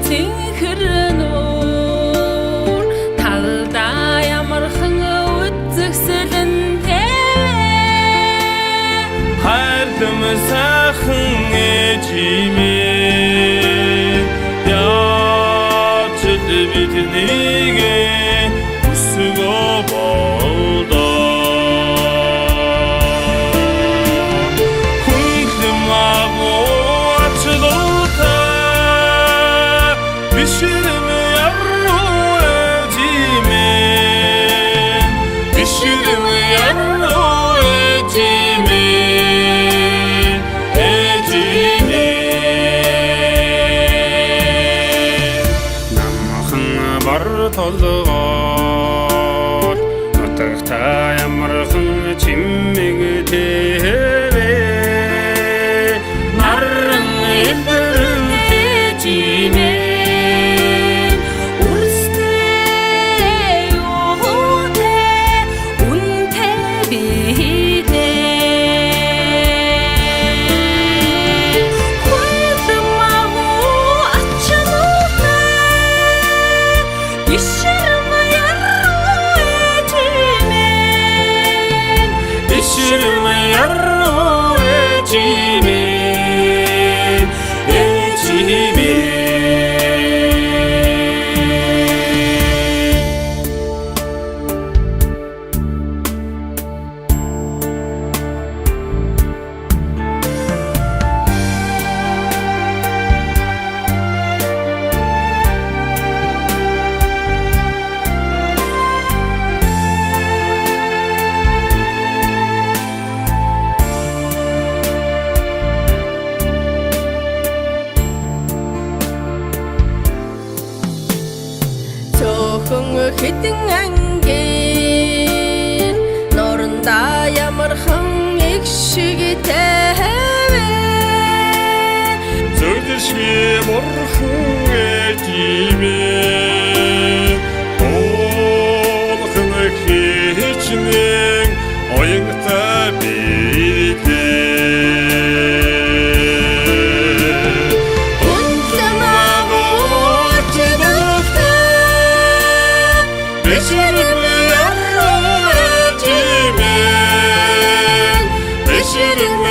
цэнхэрнүүр талдаа ямархан үзэгсэлэн хайрлам сайхан ээжимээ яач биднийг өсгөө болдоо хүндлэм агуу ачлуутай бишрэм яруу ээжимээ бишрэм яруу толгойд нутагтаа ямархан чимэг тэвэ наран эдэрэн ээжимээ үрстэй юутэй үнтэй бидээ хүлэм агуу ачнуутай бишрэм яруу ээжимээ ээжимээ хэдэн ангийн норндаа ямархан их шиг тэвэ зөвдөшгүй морхон ээжимээ олхон хичнээн оянгатай бидээ бишрэм яруу ээжимээ бишрэм